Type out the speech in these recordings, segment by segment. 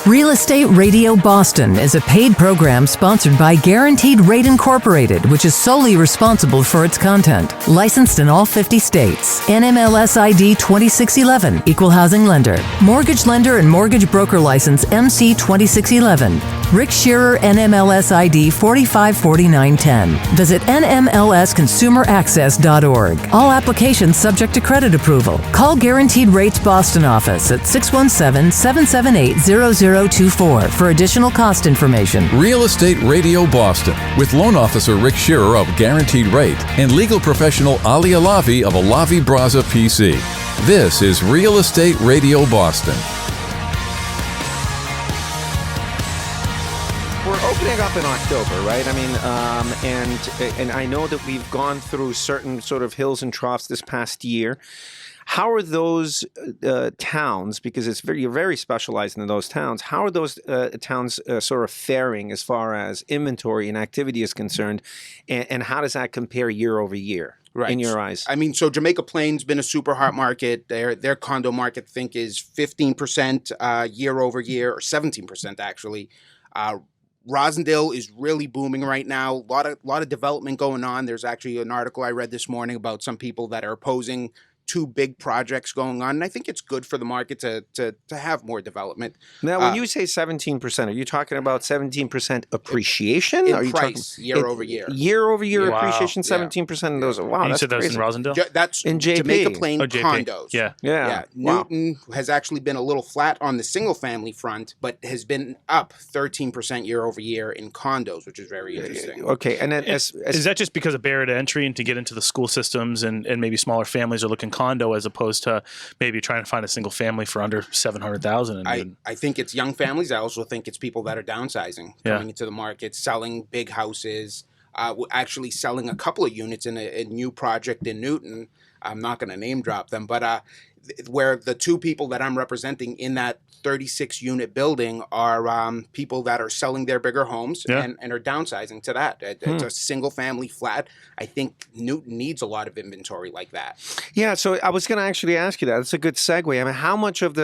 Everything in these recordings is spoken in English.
Real Estate Radio Boston is a paid program sponsored by Guaranteed Rate Incorporated, which is solely responsible for its content. Licensed in all 50 states. NMLS ID 2611, Equal Housing Lender. Mortgage Lender and Mortgage Broker License MC 2611. Rick Shearer, NMLS ID 454910. Visit nmlsconsumeraccess.org. All applications subject to credit approval. Call Guaranteed Rates Boston office at 617-778-0024 for additional cost information. Real Estate Radio Boston with loan officer Rick Shearer of Guaranteed Rate and legal professional Ali Alavi of Alavi Braza PC. This is Real Estate Radio Boston. We're opening up in October, right? I mean, and I know that we've gone through certain sort of hills and troughs this past year. How are those towns, because you're very specialized in those towns, how are those towns sort of faring as far as inventory and activity is concerned, and how does that compare year over year? Right. In your eyes? I mean, so Jamaica Plain's been a super hot market. Their condo market, I think, is 15% year over year, or 17% actually. Rosendale is really booming right now. A lot of development going on. There's actually an article I read this morning about some people that are opposing two big projects going on, and I think it's good for the market to have more development. Now, when you say 17%, are you talking about 17% appreciation? In are you price, talking, year over year. Year over year Wow. appreciation, 17% of those. Wow, And you that's said crazy. that's in Rosendale? That's In JP. Jamaica Plain Oh, JP. condos. Yeah. Yeah. Wow. Newton has actually been a little flat on the single family front, but has been up 13% year over year in condos, which is very interesting. Okay, and then Is that just because of barrier to entry and to get into the school systems and maybe smaller families are looking condo as opposed to maybe trying to find a single family for under $700,000? I think it's young families. I also think it's people that are downsizing, coming into the market, selling big houses, actually selling a couple of units in a new project in Newton. I'm not going to name drop them, but where the two people that I'm representing in that 36-unit building are people that are selling their bigger homes and are downsizing to that. It's a single-family flat. I think Newton needs a lot of inventory like that. Yeah, so I was going to actually ask you that. It's a good segue. I mean, how much of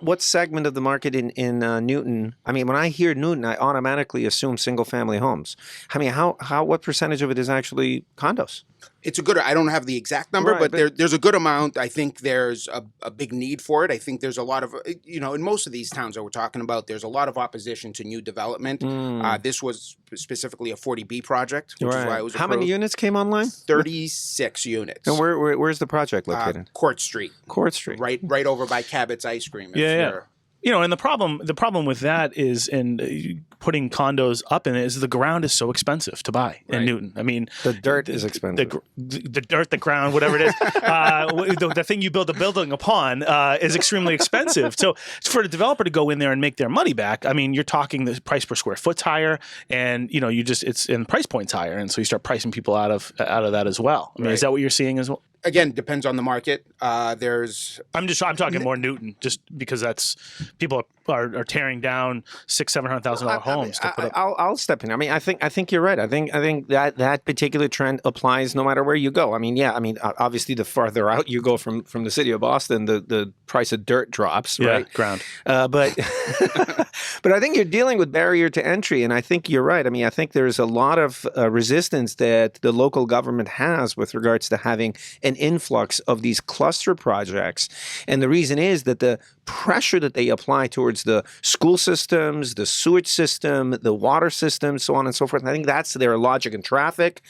what segment of the market in Newton? I mean, when I hear Newton, I automatically assume single-family homes. I mean, what percentage of it is actually condos? It's I don't have the exact number, Right, but there's a good amount. I think there's a big need for it. I think there's a lot of, in most of these towns that we're talking about, there's a lot of opposition to new development. This was specifically a 40B project, which is why it was How approved. many units came online? 36 units. And where's the project located? Court Street. Court Street. Right over by Cabot's Ice Cream. Yeah. And the problem with that is in putting condos up in it is the ground is so expensive to buy in Newton. I mean, The dirt is expensive. The dirt, the ground, whatever it is, the thing you build a building upon is extremely expensive. So for the developer to go in there and make their money back, I mean, you're talking the price per square foot's higher, and it's in price points higher, and so you start pricing people out of that as well. I mean, is that what you're seeing as well? Again, depends on the market. I'm talking more Newton, just because that's people are tearing down $600,000-$700,000 homes to put up. I'll step in. I mean, I think you're right. I think that particular trend applies no matter where you go. I mean, obviously the farther out you go from the city of Boston, the price of dirt drops, right? Ground. But but I think you're dealing with barrier to entry, and I think you're right. I mean, I think there's a lot of resistance that the local government has with regards to having an influx of these cluster projects. And the reason is that the pressure that they apply towards the school systems, the sewage system, the water system, so on and so forth. And I think that's their logic and traffic.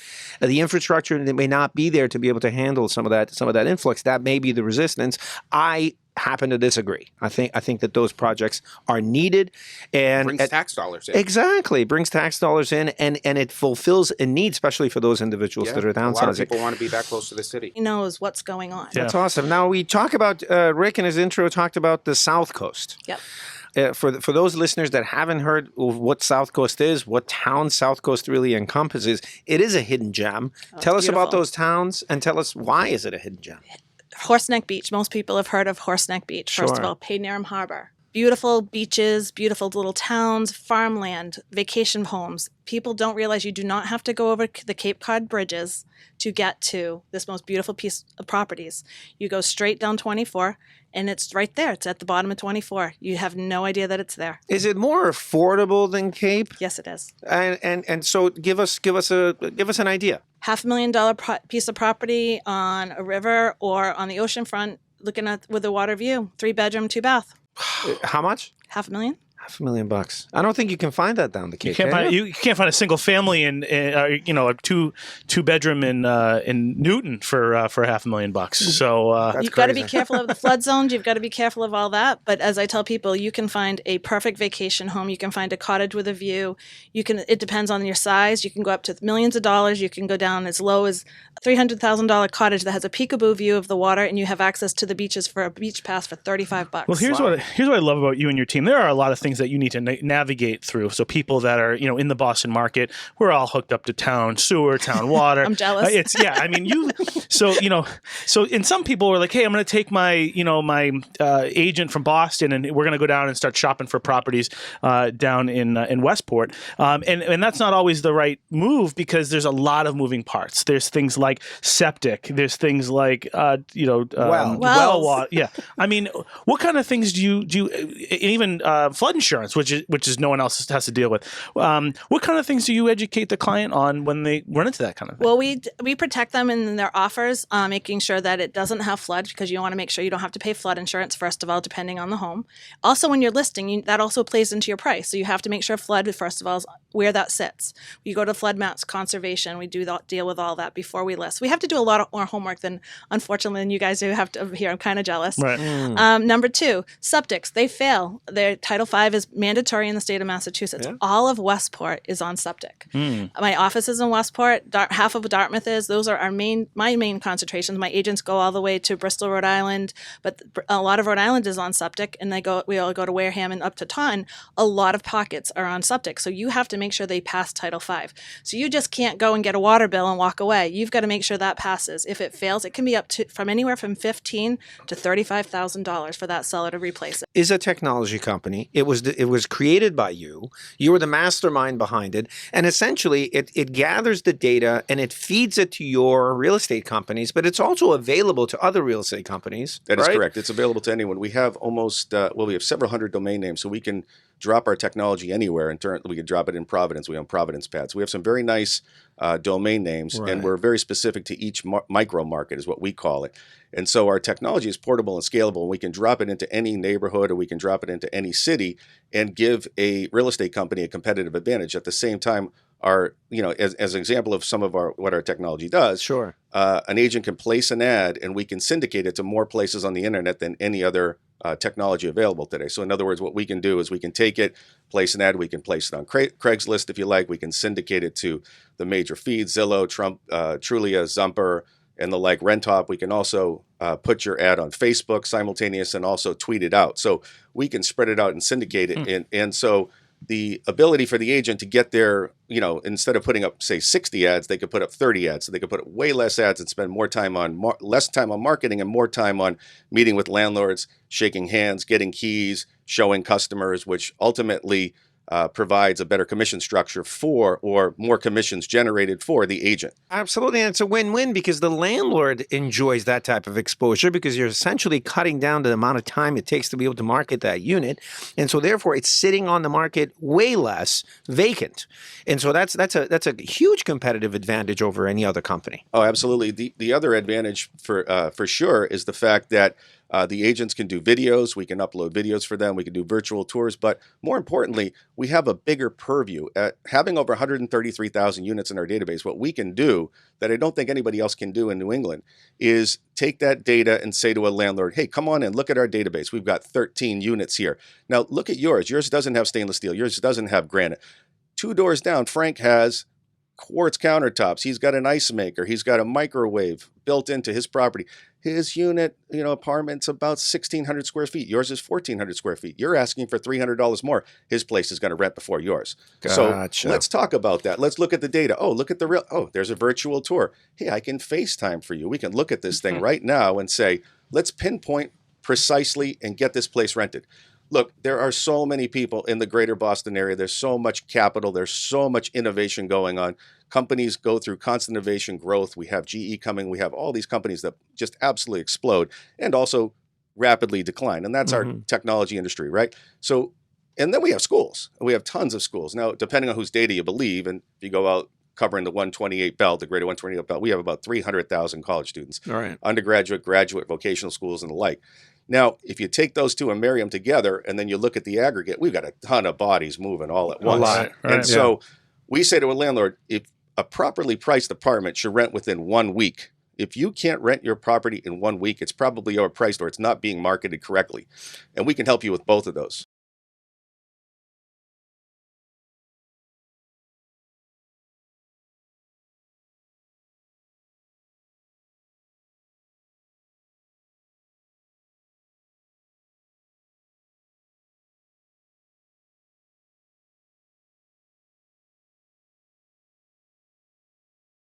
The infrastructure that may not be there to be able to handle some of that influx. That may be the resistance. I happen to disagree. I think that those projects are needed and brings tax dollars in. Exactly, brings tax dollars in, and it fulfills a need, especially for those individuals that are downsizing. A lot of people want to be that close to the city. He knows what's going on. That's awesome. Now we talk about Rick in his intro talked about the South Coast. Yep. For those listeners that haven't heard of what South Coast is, what town South Coast really encompasses, it is a hidden gem. Tell us about those towns and tell us why is it a hidden gem. Horseneck Beach. Most people have heard of Horseneck Beach. First of all, Paid Harbor. beautiful beaches, beautiful little towns, farmland, vacation homes. People don't realize you do not have to go over the Cape Cod bridges to get to this most beautiful piece of properties. You go straight down 24 and it's right there. It's at the bottom of 24. You have no idea that it's there. Is it more affordable than Cape? Yes, it is. And so give us an idea. $500,000 piece of property on a river or on the ocean front, looking at with a water view, 3-bedroom, 2-bath. How much? $500,000. $500,000. I don't think you can find that down the Cape. You can't find a single family in a two bedroom in Newton for $500,000. So you've got to be careful of the flood zones. You've got to be careful of all that. But as I tell people, you can find a perfect vacation home. You can find a cottage with a view. It depends on your size. You can go up to millions of dollars. You can go down as low as $300,000 cottage that has a peekaboo view of the water, and you have access to the beaches for a beach pass for $35. Well, here's what I love about you and your team. There are a lot of things that you need to navigate through. So people that are in the Boston market, we're all hooked up to town sewer, town water. I'm jealous. And some people are like, hey, I'm going to take my agent from Boston, and we're going to go down and start shopping for properties down in Westport. And that's not always the right move because there's a lot of moving parts. There's things like septic. There's things like well water. Yeah. I mean, what kind of things do you even flood insurance, which is no one else has to deal with. What kind of things do you educate the client on when they run into that kind of thing? Well, we protect them in their offers, making sure that it doesn't have flood, because you want to make sure you don't have to pay flood insurance, first of all, depending on the home. Also, when you're listing, that also plays into your price. So you have to make sure flood, first of all, is where that sits. You go to flood maps, conservation. We do deal with all that before we list. We have to do a lot more homework than you guys do have to here. I'm kind of jealous. Right. Number 2, septics. They fail. Their Title V is mandatory in the state of Massachusetts. Yeah. All of Westport is on septic. My office is in Westport. Half of Dartmouth is. Those are my main concentrations. My agents go all the way to Bristol, Rhode Island, but a lot of Rhode Island is on septic, and we all go to Wareham and up to Taunton. A lot of pockets are on septic, so you have to make sure they pass Title V. So you just can't go and get a water bill and walk away. You've got to make sure that passes. If it fails, it can be up to from anywhere from $15,000 to $35,000 for that seller to replace it. Is a technology company. It was created by you. You were the mastermind behind it, and essentially it gathers the data and it feeds it to your real estate companies, but it's also available to other real estate companies. That is correct. It's available to anyone. We have we have several hundred domain names, so we can drop our technology anywhere. We can drop it in Providence. We own Providence pads. We have some very nice domain names, and we're very specific to each micro market is what we call it. And so our technology is portable and scalable, and we can drop it into any neighborhood, or we can drop it into any city and give a real estate company a competitive advantage. At the same time, as an example of some of what our technology does, Sure. An agent can place an ad, and we can syndicate it to more places on the internet than any other technology available today. So in other words, what we can do is we can take it, place an ad, we can place it on Craigslist if you like, we can syndicate it to the major feeds, Zillow, Trulia, Zumper, and the like, Rentop. We can also put your ad on Facebook simultaneous and also tweet it out. So we can spread it out and syndicate it. And so the ability for the agent to get there, instead of putting up, say, 60 ads, they could put up 30 ads. So they could put up way less ads and spend more time on less time on marketing and more time on meeting with landlords, shaking hands, getting keys, showing customers, which ultimately provides a better commission structure or more commissions generated for the agent. Absolutely. And it's a win-win because the landlord enjoys that type of exposure because you're essentially cutting down the amount of time it takes to be able to market that unit. And so therefore it's sitting on the market way less vacant. And so that's a huge competitive advantage over any other company. Oh, absolutely. The other advantage for sure is the fact that the agents can do videos. We can upload videos for them. We can do virtual tours. But more importantly, we have a bigger purview. Having over 133,000 units in our database, what we can do that I don't think anybody else can do in New England is take that data and say to a landlord, hey, come on in, look at our database. We've got 13 units here. Now, look at yours. Yours doesn't have stainless steel. Yours doesn't have granite. 2 doors down, Frank has quartz countertops. He's got an ice maker. He's got a microwave built into his property. His unit, apartment's about 1,600 square feet. Yours is 1,400 square feet. You're asking for $300 more. His place is going to rent before yours. Gotcha. So let's talk about that. Let's look at the data. Oh, look at there's a virtual tour. Hey, I can FaceTime for you. We can look at this thing right now and say, let's pinpoint precisely and get this place rented. look, there are so many people in the greater Boston area. There's so much capital. There's so much innovation going on. Companies go through constant innovation growth. We have GE coming. We have all these companies that just absolutely explode and also rapidly decline. And that's our technology industry, right? So, and then we have schools. We have tons of schools. Now, depending on whose data you believe, and if you go out covering the 128 belt, the greater 128 belt, we have about 300,000 college students, All right. undergraduate, graduate, vocational schools, and the like. Now, if you take those two and marry them together, and then you look at the aggregate, we've got a ton of bodies moving all at once. lot, right, And so we say to a landlord, if a properly priced apartment should rent within 1 week. If you can't rent your property in 1 week, it's probably overpriced or it's not being marketed correctly. And we can help you with both of those.